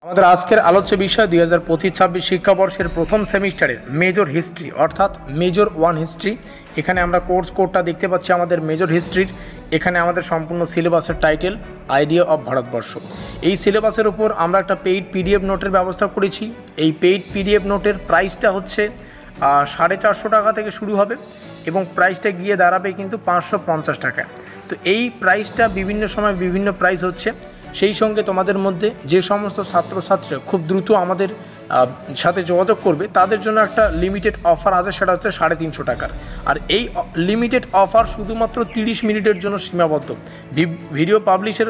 আমাদের আজকের আলোচ্য বিষয় 2025-26 শিক্ষাবর্ষের প্রথম সেমিস্টারের মেজর হিস্ট্রি অর্থাৎ মেজর 1 হিস্ট্রি। এখানে আমরা কোর্স কোডটা দেখতে পাচ্ছি আমাদের মেজর হিস্ট্রির। এখানে আমাদের সম্পূর্ণ সিলেবাসের টাইটেল আইডিয়া অফ ভারতবর্ষ। এই সিলেবাসের উপর আমরা একটা পেইড পিডিএফ নোটের ব্যবস্থা করেছি। এই পেইড পিডিএফ নোটের প্রাইসটা হচ্ছে 450 টাকা থেকে শুরু হবে এবং প্রাইসটা গিয়ে দাঁড়াবে কিন্তু 550 টাকায়। তো এই প্রাইসটা বিভিন্ন সময় বিভিন্ন প্রাইস হচ্ছে। সেই সঙ্গে তোমাদের মধ্যে যে সমস্ত ছাত্রছাত্রীরা খুব দ্রুত আমাদের সাথে যোগাযোগ করবে তাদের জন্য একটা লিমিটেড অফার আছে, সেটা হচ্ছে 350 টাকার। আর এই লিমিটেড অফার শুধুমাত্র 30 মিনিটের জন্য সীমাবদ্ধ। ভিডিও পাবলিশের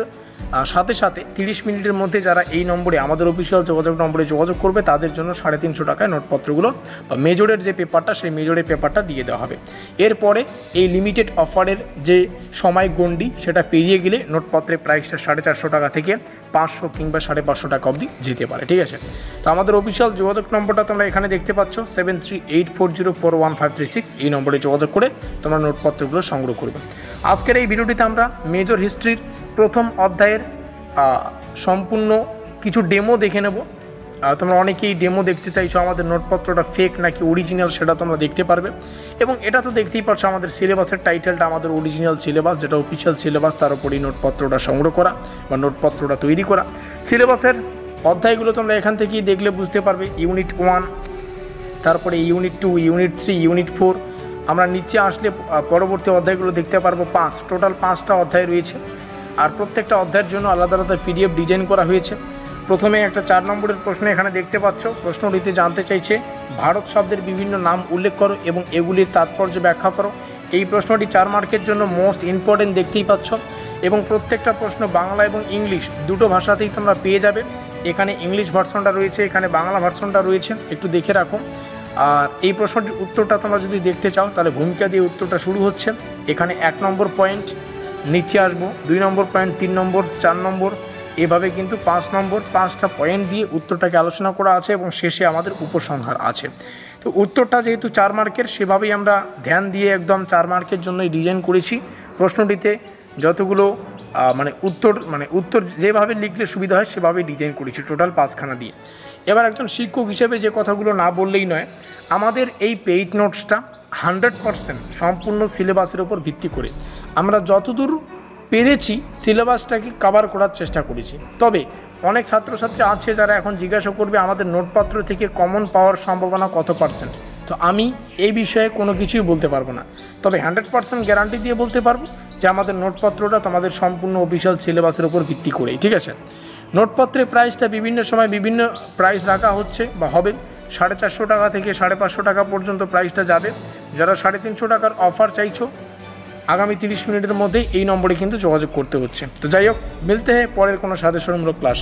সাথে সাথে 30 মিনিটের মধ্যে যারা এই নম্বরে আমাদের অফিসিয়াল যোগাযোগ নম্বরে যোগাযোগ করবে তাদের জন্য 350 টাকায় নোটপত্রগুলো বা মেজরের যে পেপারটা সেই মেজরের পেপারটা দিয়ে দেওয়া হবে। এরপরে এই লিমিটেড অফারের যে সময় গণ্ডি সেটা পেরিয়ে গেলে নোটপত্রের প্রাইসটা 450 টাকা থেকে 500 কিংবা 550 টাকা অবধি যেতে পারে। ঠিক আছে, তো আমাদের অফিসিয়াল যোগাযোগ নম্বরটা তোমরা এখানে দেখতে পাচ্ছ 7384041536। এই নম্বরে যোগাযোগ করে তোমরা নোটপত্রগুলো সংগ্রহ করবে। আজকের এই ভিডিওটিতে আমরা মেজর হিস্ট্রির প্রথম অধ্যায়ের সম্পূর্ণ কিছু ডেমো দেখে নেব। তোমরা অনেকেই ডেমো দেখতে চাইছো আমাদের নোটপত্রটা ফেক নাকি অরিজিনাল সেটা তোমরা দেখতে পারবে। এবং এটা তো দেখতেই পাচ্ছ আমাদের সিলেবাসের টাইটেলটা আমাদের অরিজিনাল সিলেবাস, যেটা অফিসিয়াল সিলেবাস, তার উপরই নোটপত্রটা সংগ্রহ করা বা নোটপত্রটা তৈরি করা। সিলেবাসের অধ্যায়গুলো তোমরা এখান থেকেই দেখলে বুঝতে পারবে। ইউনিট 1, তারপরে ইউনিট 2, ইউনিট 3, ইউনিট 4। আমরা নিচে আসলে পরবর্তী অধ্যায়গুলো দেখতে পারবো 5, টোটাল 5টা অধ্যায় রয়েছে। আর প্রত্যেকটা অধ্যায়ের জন্য আলাদা আলাদা পিডিএফ ডিজাইন করা হয়েছে। প্রথমে একটা 4 নম্বরের প্রশ্ন এখানে দেখতে পাচ্ছ। প্রশ্নটিতে জানতে চাইছে ভারত শব্দের বিভিন্ন নাম উল্লেখ করো এবং এগুলির তাৎপর্য ব্যাখ্যা করো। এই প্রশ্নটি 4 মার্কের জন্য মোস্ট ইম্পর্টেন্ট দেখতেই পাচ্ছ। এবং প্রত্যেকটা প্রশ্ন বাংলা এবং ইংলিশ দুটো ভাষাতেই তোমরা পেয়ে যাবে। এখানে ইংলিশ ভার্সনটা রয়েছে, এখানে বাংলা ভার্সনটা রয়েছে, একটু দেখে রাখো। আর এই প্রশ্নটির উত্তরটা তোমরা যদি দেখতে চাও তাহলে ভূমিকা দিয়ে উত্তরটা শুরু হচ্ছে। এখানে 1 নম্বর পয়েন্ট, নিচে আসবো 2 নম্বর পয়েন্ট, 3 নম্বর, 4 নম্বর, এভাবে কিন্তু 5 নম্বর 5টা পয়েন্ট দিয়ে উত্তরটাকে আলোচনা করা আছে এবং শেষে আমাদের উপসংহার আছে। তো উত্তরটা যেহেতু 4 মার্কের সেভাবেই আমরা ধ্যান দিয়ে একদম 4 মার্কের জন্যই ডিজাইন করেছি। প্রশ্নটিতে যতগুলো উত্তর যেভাবে লিখলে সুবিধা হয় সেভাবেই ডিজাইন করেছি টোটাল 5খানা দিয়ে। এবার একজন শিক্ষক হিসেবে যে কথাগুলো না বললেই নয়, আমাদের এই পেইড নোটসটা 100% সম্পূর্ণ সিলেবাসের উপর ভিত্তি করে আমরা যতদূর পেরেছি সিলেবাসটাকে কভার করার চেষ্টা করেছি। তবে অনেক ছাত্রছাত্রী আছে যারা এখন জিজ্ঞাসা করবে আমাদের নোটপত্র থেকে কমন পাওয়ার সম্ভাবনা কত %। তো আমি এই বিষয়ে কোনো কিছুই বলতে পারবো না, তবে 100% গ্যারান্টি দিয়ে বলতে পারবো যে আমাদের নোটপত্রটা তোমাদের সম্পূর্ণ অফিসিয়াল সিলেবাসের উপর ভিত্তি করেই। ঠিক আছে, নোটপত্রের প্রাইসটা বিভিন্ন সময় বিভিন্ন প্রাইস রাখা হচ্ছে বা হবে। 450 টাকা থেকে 550 টাকা পর্যন্ত প্রাইসটা যাবে। যারা 350 টাকার অফার চাইছো আগামী 30 মিনিটের মধ্যেই এই নম্বরে কিন্তু যোগাযোগ করতে হচ্ছে। তো যাই হোক, মিলতে হয় পরের কোনো সাজেশনমূলক ক্লাস।